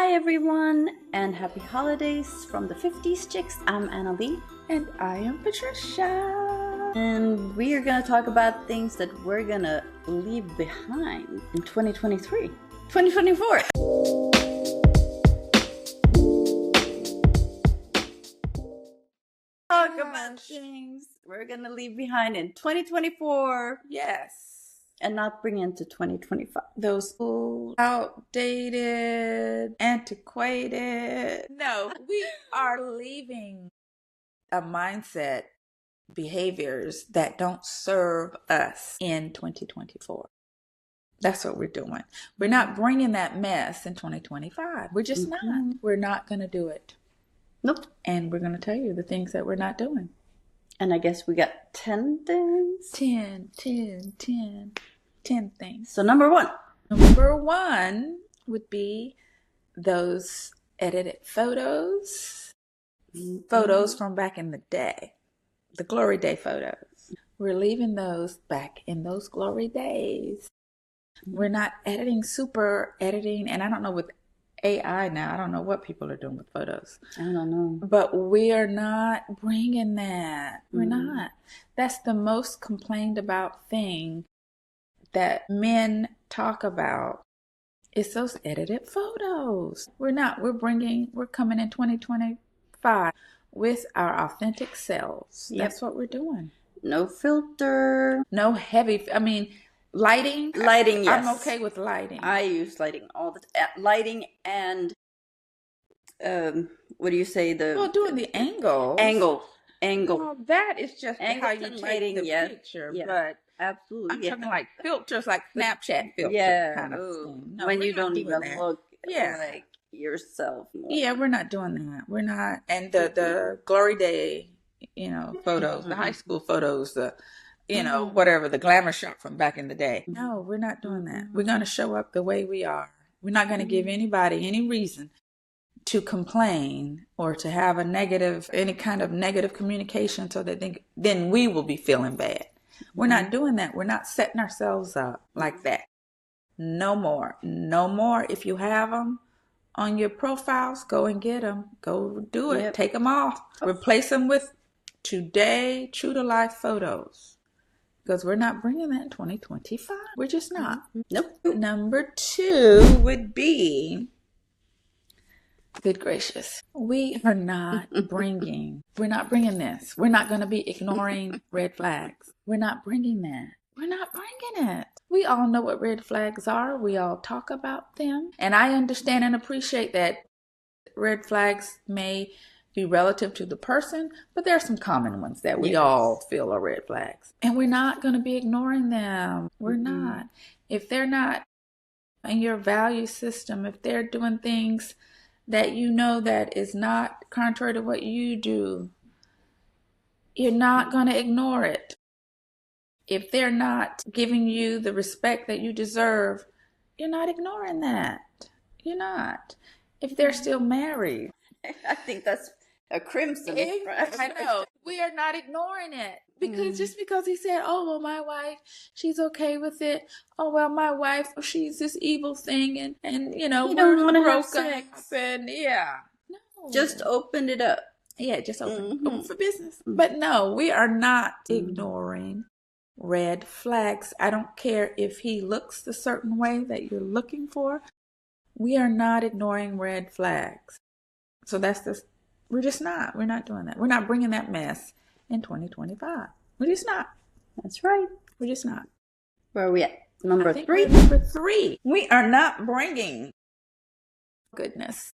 Hi everyone, and happy holidays from the 50s Chicks. I'm Annalie. And I am Patricia. And we are going to talk about things that we're going to leave behind in 2023. 2024! Talk about things we're going to leave behind in 2024. Yes. And not bring into 2025. Those old, outdated, antiquated. No, we are leaving a mindset, behaviors that don't serve us in 2024. That's what we're doing. We're not bringing that mess in 2025. We're just not. We're not going to do it. Nope. And we're going to tell you the things that we're not doing. And I guess we got 10 things? 10 things. So number one would be those edited photos. Photos from back in the day. The glory day photos. We're leaving those back in those glory days. We're not super editing. And I don't know with AI now, I don't know what people are doing with photos. I don't know. But we are not bringing that. We're not. That's the most complained about thing that men talk about. It's those edited photos. We're coming in 2025 with our authentic selves. Yep. That's what we're doing. No filter. No heavy, lighting. Lighting, yes. I'm okay with lighting. I use lighting all the time. Lighting and, what do you say? Doing the angle. Angle. Well, that is just Angles how you and take lighting, the yes. picture. Yeah. But absolutely. I'm talking like filters, like Snapchat filters. Yeah. Kind of thing. No, when you don't doing even that. look like yourself more. Yeah, we're not doing that. We're not. And the glory day, photos, the high school photos, whatever, the glamour shot from back in the day. No, we're not doing that. We're going to show up the way we are. We're not going to give anybody any reason to complain or to have any kind of negative communication so that then we will be feeling bad. We're not doing that. We're not setting ourselves up like that. No more. No more. If you have them on your profiles, go and get them. Go do it. Yep. Take them off. Replace them with today, true to life photos. Because we're not bringing that in 2025. We're just not. Nope. Number 2 would be, good gracious, we're not bringing this. We're not going to be ignoring red flags. We're not bringing that. We're not bringing it. We all know what red flags are. We all talk about them. And I understand and appreciate that red flags may be relative to the person, but there are some common ones that we all feel are red flags. And we're not going to be ignoring them. We're not. If they're not in your value system, if they're doing things that that is not contrary to what you do, you're not going to ignore it. If they're not giving you the respect that you deserve, you're not ignoring that. You're not. If they're still married. I think that's a crimson. I know. We are not ignoring it. Because just because he said, oh, well, my wife, she's okay with it. Oh, well, my wife, she's this evil thing. And we're broken up. And No. Just open it up. Yeah, just open for business. But no, we are not ignoring red flags. I don't care if he looks the certain way that you're looking for. We are not ignoring red flags. So we're just not. We're not doing that. We're not bringing that mess in 2025. We're just not. That's right. We're just not. Where are we at? Number 3? Number 3. We are not bringing goodness.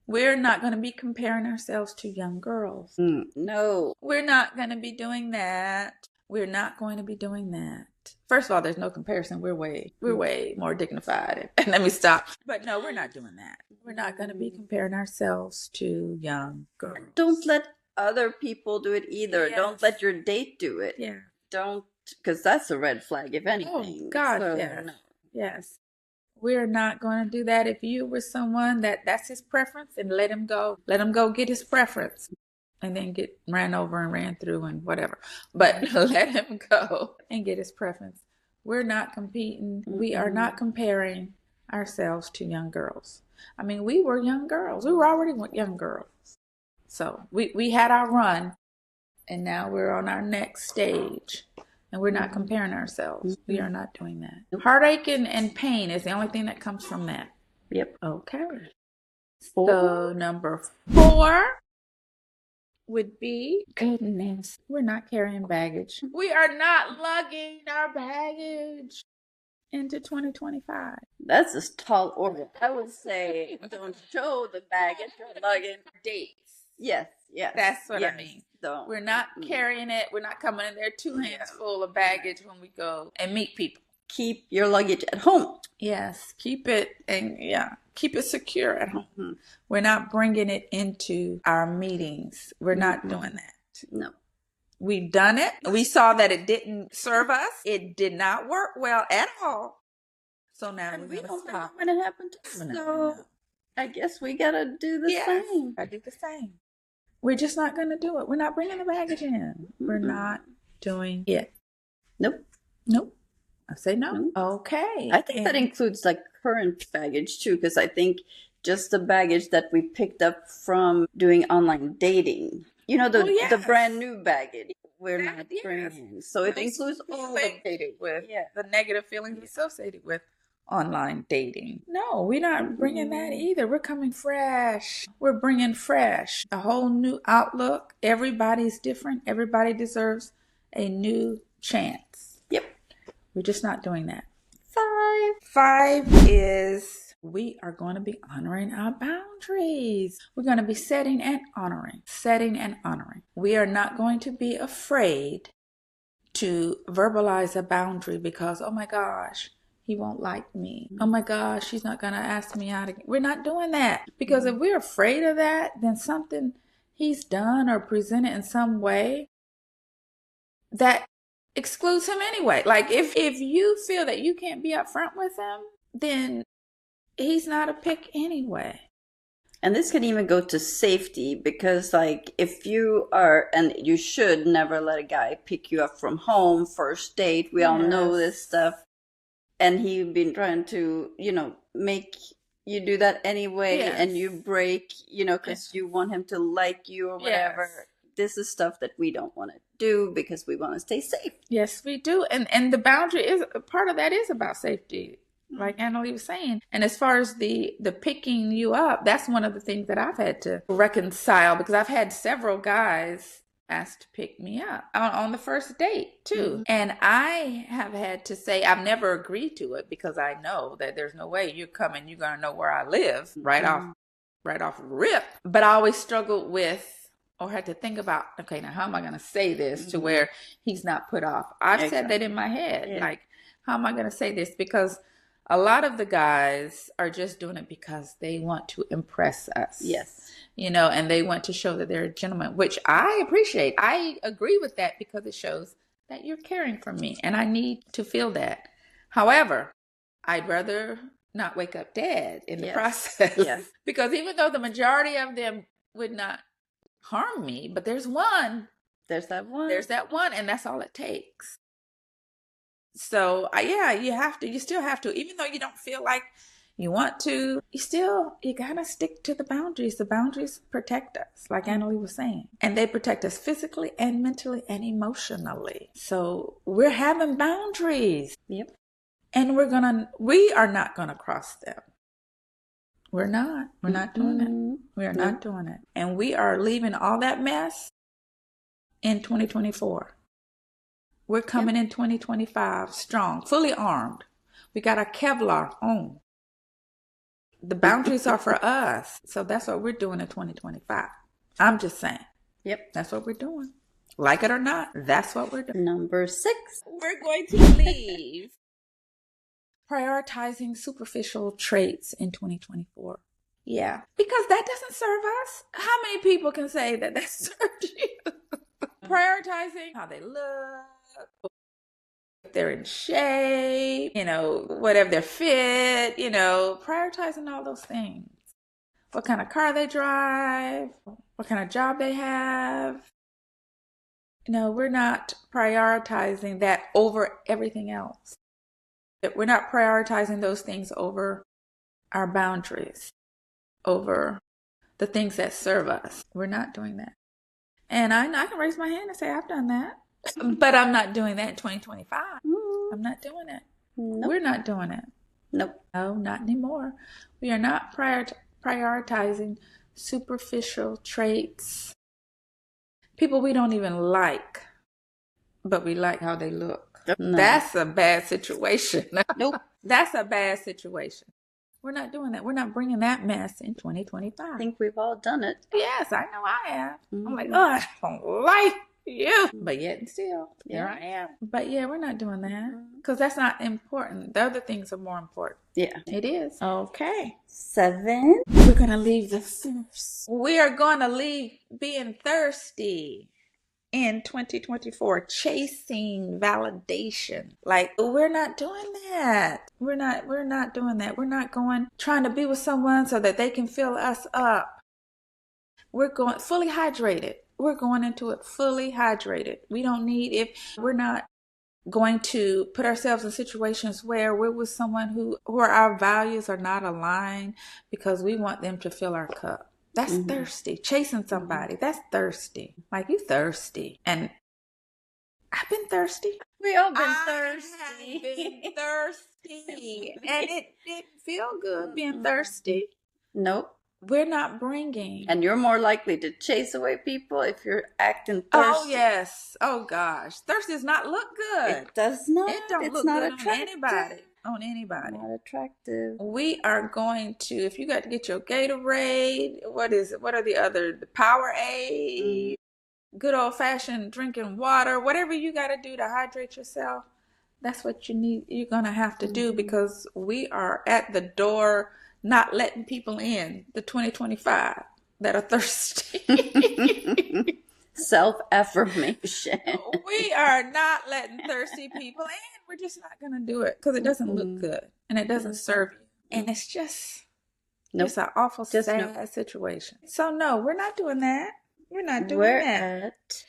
We're not going to be comparing ourselves to young girls. No. We're not going to be doing that. We're not going to be doing that. First of all, there's no comparison. We're way more dignified. And let me stop. But no, we're not doing that. We're not going to be comparing ourselves to young girls. Don't let other people do it either. Yes. Don't let your date do it. Yeah. Don't, because that's a red flag, if anything. Oh, God, yes. No. Yes. We're not going to do that. If you were someone that's his preference, and let him go. Let him go get his preference. And then get ran over and ran through and whatever. But let him go and get his preference. We're not competing. We are not comparing ourselves to young girls. I mean, we were young girls. We were already young girls. So we had our run, and now we're on our next stage. And we're not comparing ourselves. We are not doing that. Nope. Heartache and pain is the only thing that comes from that. Yep. Okay. 4. So number 4 would be, Goodness. we're not carrying baggage. We are not lugging our baggage into 2025. That's a tall order. I would say don't show the baggage or luggage. Dates. Yes. That's what yes. I mean. Don't. We're not carrying it. We're not coming in there 2 hands full of baggage when we go and meet people. Keep your luggage at home. Yes, keep it keep it secure at home. We're not bringing it into our meetings. We're not doing that. No. We've done it. We saw that it didn't serve us. It did not work well at all. So now we don't know stop. when it happened. So I guess we gotta do the same. I do the same. We're just not going to do it. We're not bringing the baggage in. We're not doing it. Nope. I say no. Okay. I think that includes like current baggage too, because I think just the baggage that we picked up from doing online dating, the brand new baggage, we're not bringing. So it includes all the negative feelings associated with online dating. No, we're not bringing that either. We're coming fresh. We're bringing fresh. A whole new outlook. Everybody's different. Everybody deserves a new chance. Yep. We're just not doing that. 5 is we are going to be honoring our boundaries. We're going to be setting and honoring. We are not going to be afraid to verbalize a boundary because, oh my gosh, he won't like me. Oh my gosh, she's not going to ask me out again. We're not doing that. Because if we're afraid of that, then something he's done or presented in some way that excludes him anyway. Like if you feel that you can't be upfront with him, then he's not a pick anyway. And this can even go to safety because like if you are, and you should never let a guy pick you up from home, first date. We all know this stuff. And he's been trying to, make you do that anyway. And you break, because you want him to like you or whatever. Yes. This is stuff that we don't want to do because we want to stay safe. Yes, we do. And the boundary is, part of that is about safety, like Annalie was saying. And as far as the picking you up, that's one of the things that I've had to reconcile because I've had several guys asked to pick me up on the first date too. And I have had to say I've never agreed to it because I know that there's no way you're coming, you're going to know where I live right off rip. But I always struggled with or had to think about, okay, now how am I going to say this to where he's not put off? I've said that in my head. Like, how am I going to say this? Because a lot of the guys are just doing it because they want to impress us. Yes. And they want to show that they're a gentleman, which I appreciate. I agree with that because it shows that you're caring for me and I need to feel that. However, I'd rather not wake up dead in the process. Yes. Because even though the majority of them would not harm me, but there's one. There's that one. And that's all it takes. So, you still have to, even though you don't feel like you want to, you gotta stick to the boundaries. The boundaries protect us, like Annalie was saying. And they protect us physically and mentally and emotionally. So we're having boundaries. Yep. And we are not gonna cross them. We're not doing it. We are not doing it. And we are leaving all that mess in 2024. We're coming in 2025 strong, fully armed. We got our Kevlar on. The boundaries are for us. So that's what we're doing in 2025. I'm just saying. Yep. That's what we're doing. Like it or not, that's what we're doing. Number 6. We're going to leave prioritizing superficial traits in 2024. Yeah. Because that doesn't serve us. How many people can say that served you? Prioritizing how they look, if they're in shape, whatever they're fit, prioritizing all those things. What kind of car they drive, what kind of job they have. We're not prioritizing that over everything else. We're not prioritizing those things over our boundaries over the things that serve us. We're not doing that. And I can raise my hand and say I've done that. But I'm not doing that in 2025. I'm not doing it. Nope. We're not doing it. Nope. No, not anymore. We are not prioritizing superficial traits. People we don't even like, but we like how they look. No. That's a bad situation. Nope. That's a bad situation. We're not doing that. We're not bringing that mess in 2025. I think we've all done it. Yes, I know I have. I'm like, oh, I don't like you. But yet and still, here I am. But yeah, we're not doing that because that's not important. The other things are more important. Yeah. It is. Okay. 7. We're going to leave the thirst. We are going to leave being thirsty in 2024, chasing validation. Like, we're not doing that. We're not doing that. We're not trying to be with someone so that they can fill us up. We're going fully hydrated. We're going into it fully hydrated. We don't need, if we're not going to put ourselves in situations where we're with someone who our values are not aligned because we want them to fill our cup. That's thirsty. Chasing somebody, that's thirsty. Like, you thirsty. And I've been thirsty. We all been thirsty. I've been thirsty. And it didn't feel good being thirsty. Nope. We're not bringing. And you're more likely to chase away people if you're acting thirsty. Oh, yes. Oh, gosh. Thirst does not look good. It does not. It don't look not good attractive. on anybody. Not attractive. We are going to, if you got to get your Gatorade, what is it? What are the Powerade, good old fashioned drinking water, whatever you got to do to hydrate yourself. That's what you need. You're going to have to do because we are at the door, not letting people in, the 2025 that are thirsty. Self-affirmation. We are not letting thirsty people in. We're just not going to do it because it doesn't look good and it doesn't serve you. And it's just, it's an awful, sad situation. So no, we're not doing that. We're not doing that. We're at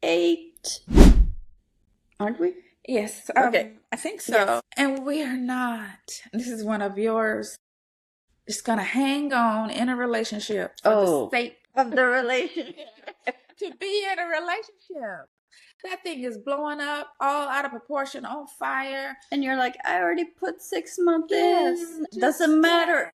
8. Aren't we? Yes. Okay. I think so. Yes. And we are not. This is one of yours. Just going to hang on in a relationship for the sake of the relationship. To be in a relationship. That thing is blowing up, all out of proportion, on fire. And you're like, I already put 6 months in. Doesn't matter.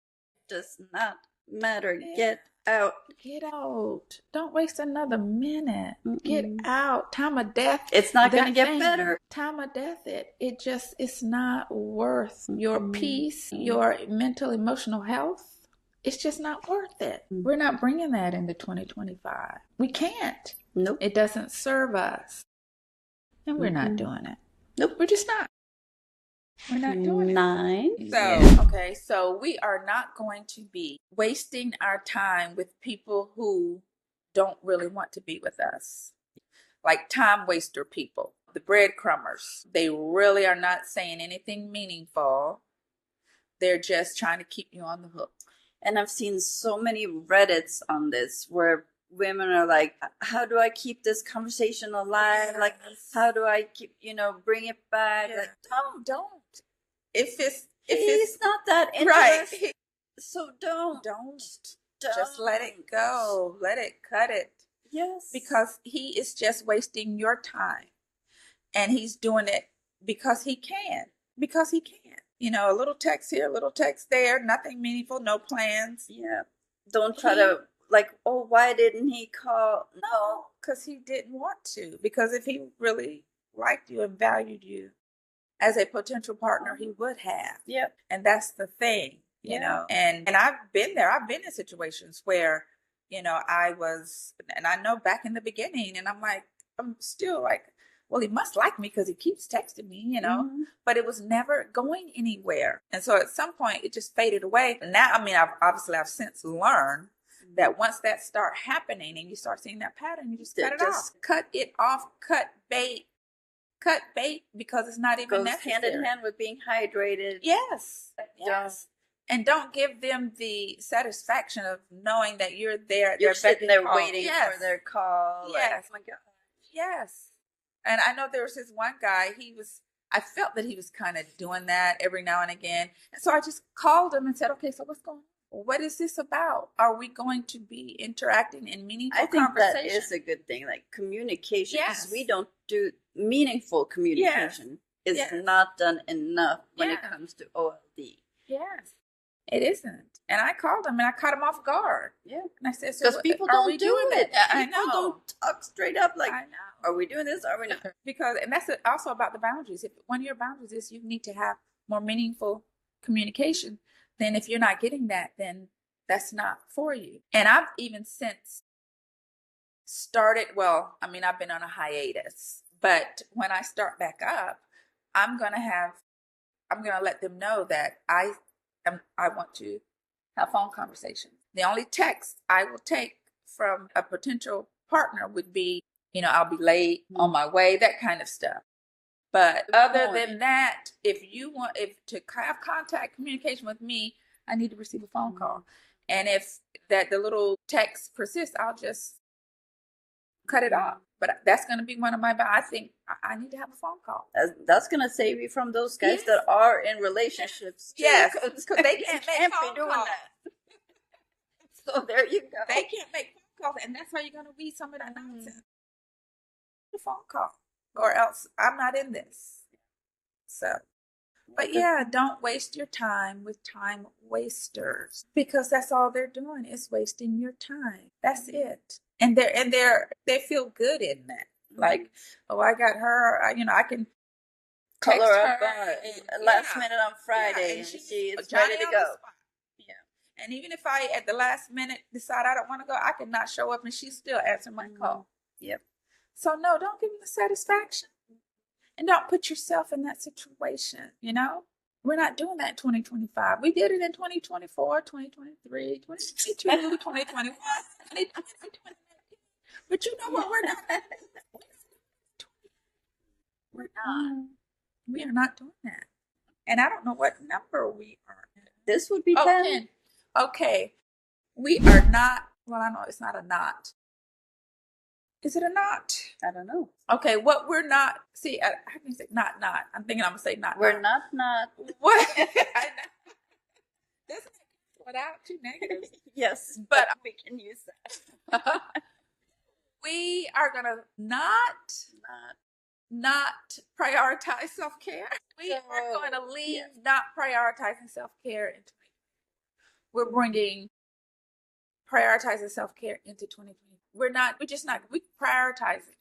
Does not matter. Get out. Get out. Don't waste another minute. Get out. Time of death. It's not going to get better. Time of death. It's not worth your peace, your mental, emotional health. It's just not worth it. We're not bringing that into 2025. We can't. Nope. It doesn't serve us. And we're not doing it. Nope. We're just not. We're not doing 9. it. So we are not going to be wasting our time with people who don't really want to be with us. Like time waster people, the breadcrumbers. They really are not saying anything meaningful. They're just trying to keep you on the hook. And I've seen so many Reddits on this where women are like, how do I keep this conversation alive? Like, how do I keep, bring it back? Like, don't. If he's not that interested. Right. So don't. Just let it go. Let it cut it. Yes. Because he is just wasting your time. And he's doing it because he can. A little text here, a little text there, nothing meaningful, no plans. Yeah. Don't try to, why didn't he call? No, because he didn't want to. Because if he really liked you and valued you as a potential partner, he would have. Yep. And that's the thing, you know. And I've been there. I've been in situations where, I was, and I know back in the beginning, and I'm still like, well, he must like me because he keeps texting me, but it was never going anywhere. And so at some point it just faded away. Now, I've since learned that once that start happening and you start seeing that pattern, you just cut it off. Cut it off, cut bait because it's not even necessary. Hand in hand with being hydrated. Yes. And don't give them the satisfaction of knowing that you're there. You're sitting there waiting for their call. Yes. Like, oh my God. Yes. And I know there was this one guy, he was I felt that he was kind of doing that every now and again. And so I just called him and said, okay, so what's going on? What is this about? Are we going to be interacting in meaningful conversation? That is a good thing, like communication. Yes. We don't do meaningful communication. Yes. Is not done enough when it comes to OLD. Yes, it isn't. And I called him and I caught him off guard. Yeah. And I said, because people don't do it. I know. People don't talk straight up like, I know. Are we doing this? Are we not? Because, and that's also about the boundaries. If one of your boundaries is you need to have more meaningful communication, then if you're not getting that, then that's not for you. And I've even since started, well, I mean, I've been on a hiatus, but when I start back up, I'm going to let them know that I want to have phone conversations. The only text I will take from a potential partner would be, I'll be late, on my way, that kind of stuff. But other than that, if to have contact communication with me, I need to receive a phone call. And if the little text persists, I'll just cut it off. But that's going to be one of my, I think I need to have a phone call. That's going to save you from those guys that are in relationships. Too, yes, because they can't be doing that. So there you go. They can't make phone calls, and that's why you're going to read some of that nonsense. A phone call, or else I'm not in this. So, but yeah, don't waste your time with time wasters, because that's all they're doing is wasting your time. That's it. And they feel good in that. Like, oh, I got her. I can call her up last minute on Friday, and she's ready to go. Yeah. And even if I at the last minute decide I don't want to go, I can not show up, and she still answer my call. Yep. So no, don't give them the satisfaction, and don't put yourself in that situation. We're not doing that in 2025. We did it in 2024, 2023, 2022, 2021, 2020. But you know what? We're not. We're not. We are not doing that. And I don't know what number we are. This would be 10. Okay. We are not. Well, I know it's not a knot. Is it a knot? I don't know. Okay, what we're not. See, I can say not. I'm thinking I'm going to say not. We're not. What? I know. Doesn't it without two negatives? Yes, but we can use that. We are going to not prioritize self-care. We are going to leave not prioritizing self-care into 2020. We're bringing prioritizing self-care into 2020. We're prioritizing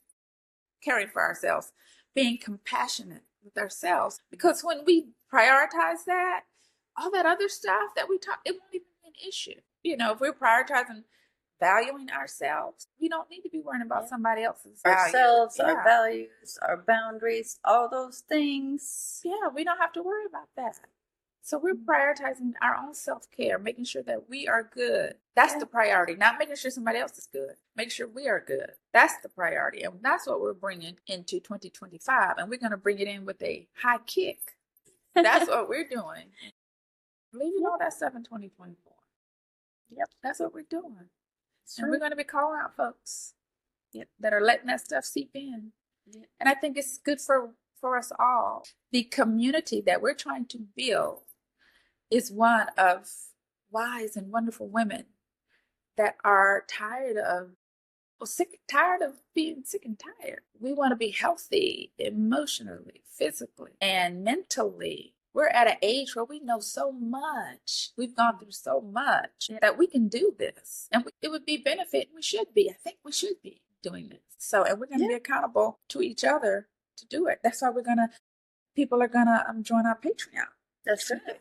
caring for ourselves, being compassionate with ourselves. Because when we prioritize that, all that other stuff that we talk, it won't even be an issue. If we're prioritizing valuing ourselves, we don't need to be worrying about somebody else's ourselves, our values, our boundaries, all those things. Yeah, we don't have to worry about that. So we're prioritizing our own self-care, making sure that we are good. That's the priority, not making sure somebody else is good. Make sure we are good. That's the priority. And that's what we're bringing into 2025. And we're going to bring it in with a high kick. That's what we're doing. Leaving all that stuff in 2024. Yep, that's what we're doing. And we're going to be calling out folks that are letting that stuff seep in. Yep. And I think it's good for us all. The community that we're trying to build is one of wise and wonderful women that are tired of being sick and tired. We want to be healthy emotionally, physically, and mentally. We're at an age where we know so much. We've gone through so much that we can do this. And it would be benefit. We should be. I think we should be doing this. So, and we're going to be accountable to each other to do it. That's why people are going to join our Patreon. That's right.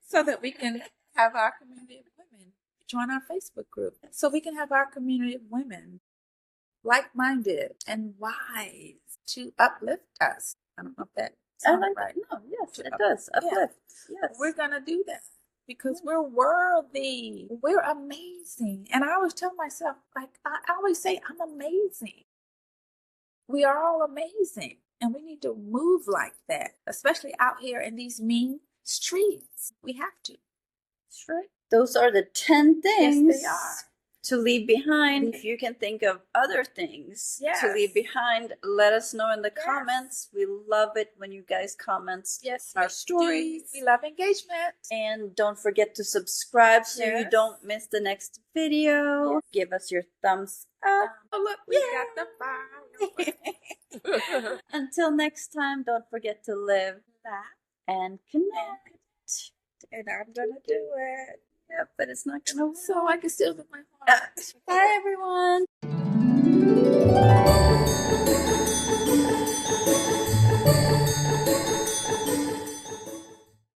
So that we can have our community of women join our Facebook group. So we can have our community of women like-minded and wise to uplift us. I don't know if that sounds right. No, yes, it does. Uplift. Yes. We're going to do that because we're worthy. We're amazing. And I always tell myself, I always say, I'm amazing. We are all amazing. And we need to move like that, especially out here in these mean streets. We have to. That's right. Those are the 10 things they are. to leave behind. If you can think of other things to leave behind, let us know in the comments. We love it when you guys comment on our stories. We love engagement. And don't forget to subscribe so you don't miss the next video. Give us your thumbs up. Oh, look, we got the fire. Until next time, don't forget to live, laugh, and connect. And I'm gonna do it. Yep, but it's not gonna work. So I can still do my heart. Bye, everyone.